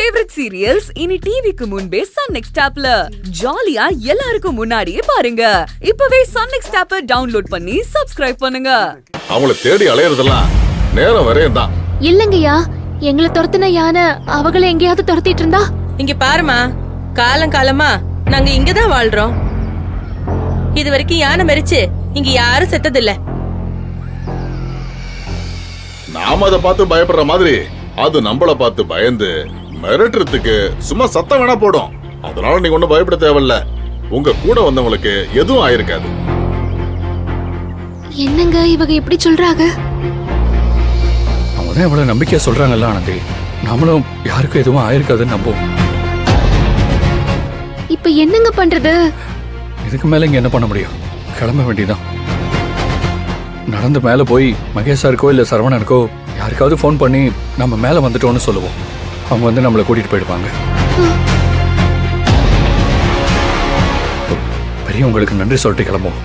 Favourite serials இனி டிவிக்கு முன்பே சன் நெக்ஸ்ட் ஆப்ல ஜாலியா எல்லாருக்கும் முன்னாடியே பாருங்க. இப்பவே சன் நெக்ஸ்ட் ஆப்பை டவுன்லோட் பண்ணி சப்ஸ்கிரைப் பண்ணுங்க. அவங்கள தேடி அலையறதெல்லாம் நேரம் வரையும் தான். இல்லங்கய்யா, எங்களை துரத்துன யானை அவங்கள எங்கேயாவது துரத்திட்டு இருந்தா? இங்க பாருமா, காலமா நாங்க இங்கதான் வாழ்றோம். இது வரைக்கும் யானை மரிச்சு இங்க யாரும் செத்ததில்ல. நாம அதை பார்த்து பயப்படுற மாதிரி அது நம்மள பார்த்து பயந்து மிரட்டுறதுக்கு சும்மா சத்தம் வேணா போடும். அதனால நீங்க ஒண்ணும் பயப்பட தேவையில்ல. உங்க கூட வந்தவங்களுக்கு எதுவும் ஆயிருக்காது. என்னங்க இவங்க எப்படி சொல்றாங்க? அவங்க தான் இவ்வளவு நம்பிக்கையா சொல்றாங்கல்ல ஆனந்தி, நாமளும் யாருக்கும் எதுவும் ஆயிருக்காதுன்னு நம்புவோம். இப்ப என்னங்க பண்றது? இதுக்கு மேல இங்க என்ன பண்ண முடியும்? கிளம்ப வேண்டியதான். நடந்து மேல போய் மகேஷ் சாருக்கோ இல்ல சரவணனுக்கோ யாருக்காவது போன் பண்ணி நம்ம மேல வந்துட்டோம்னு சொல்லுவோம். அவங்க வந்து நம்மளை கூட்டிட்டு போயிடுவாங்க. பெரியவங்களுக்கு நன்றி சொல்லிட்டு கிளம்புவோம்.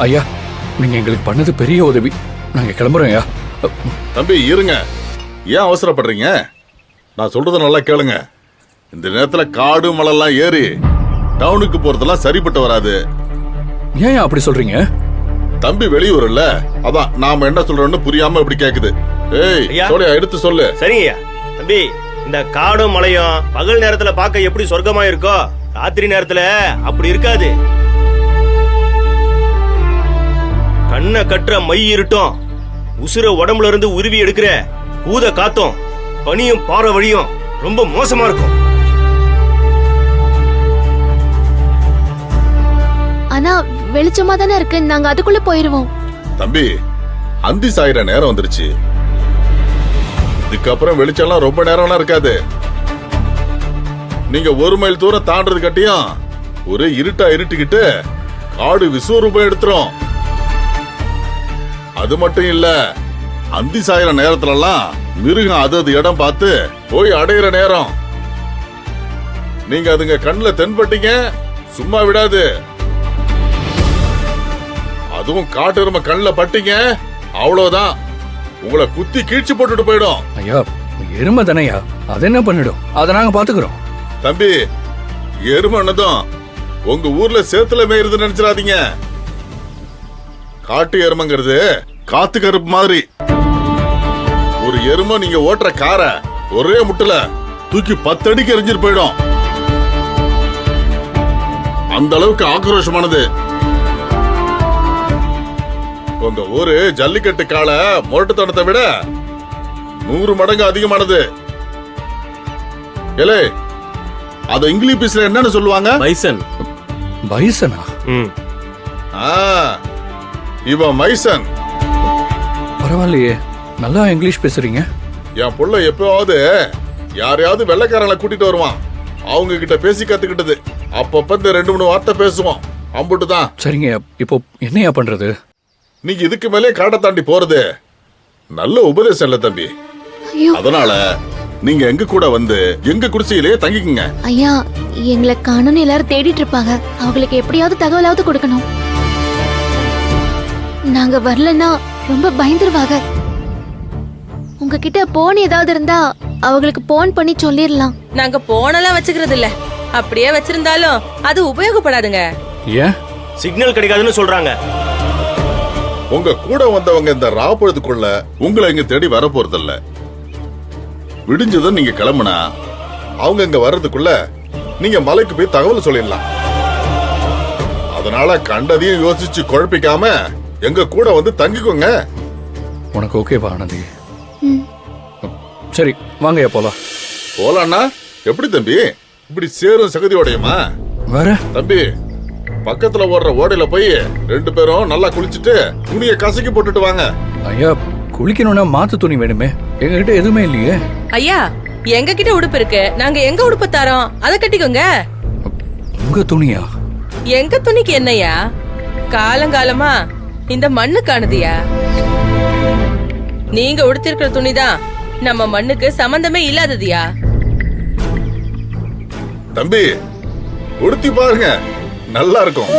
ஐயா, நீங்க எங்களுக்கு பண்ணது பெரிய உதவி. நாங்க கிளம்புறோம் ஐயா. தம்பி இருங்க, ஏன் அவசரப்படுறீங்க? நான் சொல்றத நல்லா கேளுங்க. இந்த நேரத்துல காடு மலைலாம் ஏறி டவுனுக்கு போறதெல்லாம் சரிப்பட்டு வராது. ஏன் அப்படி சொல்றீங்க? தம்பி வெளியூர் இல்ல, அதான் நாம என்ன சொல்றோம்னு புரியாம இப்படி கேக்குது. ஏய் சோழியா, எடுத்து சொல்லு. சரிங்கய்யா. தம்பி, இந்த காடும் மலையும் பகல் நேரத்துல பார்க்க எப்படி சொர்க்கமா இருக்கோ, ராத்திரி நேரத்துல அப்படி இருக்காது. கண்ணை கட்டுற மை இருட்டும், உசுர உடம்புல இருந்து உருவி எடுக்கிற ஊத காத்தும், பனியும் பாறை வழியும் ரொம்ப மோசமா இருக்கும். ஆனா வெளிச்சமா தானே இருக்கு, நாங்க அதுக்குள்ள போயிருவோம். தம்பி, அந்தி சாயிர நேரம் வந்துருச்சு. இதுக்கப்புறம் வெளிச்சம்லாம் ரொம்ப நேரம்லாம் இருக்காது. நீங்க 1 மைல் தூரம் தாண்டது கட்டியும் ஒரு இருட்டா இருட்டிக்கிட்டு காடு விஸ்வரூபம் எடுத்துரும். அது மட்டும் இல்ல, அந்தி சாயிர நேரத்துலலாம் மிருகம் அது இடம் பார்த்து போய் அடையிற நேரம். நீங்க அதுங்க கண்ணுல தென்பட்டீங்க, சும்மா விடாது. அதுவும் காட்டு எருமை கண்ணுல பட்டீங்க, அவ்வளவுதான், உங்களை குத்தி கீழ்ச்சி போட்டுட்டு போயிடும். ஐயா, எருமை தானையா, அது என்ன பண்ணிடும்? அதை நாங்க பாத்துக்கிறோம். தம்பி, எருமைன்னதும் உங்க ஊர்ல சேத்துல மேய்றது நினைச்சிடாதீங்க. காட்டு எருமைங்கிறது காத்து கருப்பு மாதிரி. ஒரு எருமை நீங்க ஓட்டுற காரை ஒரே முட்டுல தூக்கி 10 அடிக்கு எரிஞ்சிட்டு போயிடும். அந்த அளவுக்கு ஆக்ரோஷமானது. உங்க ஊரு ஜல்லிக்கட்டு கால முரட்டுத்தனத்தை விட 100 மடங்கு அதிகமானது. ஏலே, அது இங்கிலீஷ்ல என்னன்னு சொல்லுவாங்க? பைசன். பைசனா? இவன் மைசன். பரவாயில்லையே, நல்லா இங்கிலீஷ் பேசுறீங்க. என் புள்ள எப்பவாவது யாரையாவது வெள்ளைக்காரங்களை கூட்டிட்டு வருவான். அவங்க கிட்ட பேசி கத்துக்கிட்டது. அப்பப்ப இந்த 2-3 வார்த்தை பேசுவான். அம்புட்டுதான். சரிங்க, இப்போ என்னையா பண்றது? நீங்க இதுக்கு மேலே காட்டை தாண்டி போறது நல்ல உபதேசம் இல்ல தம்பி. அதனால நீங்க எங்க கூட வந்து எங்க குடிசையிலேயே தங்கிக்குங்க. ஐயா, எங்களை காணும்னு எல்லாரும் தேடிட்டு இருப்பாங்க. அவங்களுக்கு எப்படியாவது தகவலாவது கொடுக்கணும். நாங்க வரலன்னா ரொம்ப பயந்துருவாங்க. உங்ககிட்ட போன் ஏதாவது இருந்தா அவங்களுக்கு போன் பண்ணி சொல்லிடலாம். நாங்க போனெல்லாம் வச்சுக்கிறது இல்ல. அப்படியே வச்சிருந்தாலும் அது உபயோகப்படாதுங்க. ஏன்? சிக்னல் கிடைக்காதுன்னு சொல்றாங்க. உங்க கூட வந்தவங்க இந்த ராப்பொழுதுக்குள்ள உங்களை இங்க தேடி வர போறதில்ல. விடிஞ்சதும் நீங்க கிளம்புனா அவங்க இங்க வர்றதுக்குள்ள நீங்க மலைக்கு போய் தகவல் சொல்லிடலாம். அதனால கண்டதையும் யோசிச்சு குழப்பிக்காம எங்க கூட வந்து தங்கிக்கோங்க. உனக்கு ஓகேவா ஆனந்தி? சரி, வாங்கய்யா போலாம். போலான்னா எப்படி தம்பி? இப்படி சேரும் சகதியோடையுமா? வேற தம்பி, பக்கத்துல ஓடுற ஓடையில போய் 2 பேரும் நல்லா குளிச்சுட்டு துணியை கசக்கி போட்டுட்டு வாங்க. ஐயா, குளிக்கணும்னா மாத்து துணி வேணுமே. எங்ககிட்ட எதுவுமே இல்லையே. ஐயா, எங்க கிட்ட உடுப்பு இருக்கு. நாங்க எங்க உடுப்பு தரோம், அதை கட்டிக்கோங்க. உங்க துணியா? எங்க துணிக்கு என்னையா? காலங்காலமா இந்த மண்ணு காணுதியா? நீங்க உடுத்திருக்கிற துணிதான் நம்ம மண்ணுக்கு சம்பந்தமே இல்லாததியா? தம்பி, உடுத்தி பாருங்க, நல்லா இருக்கும்.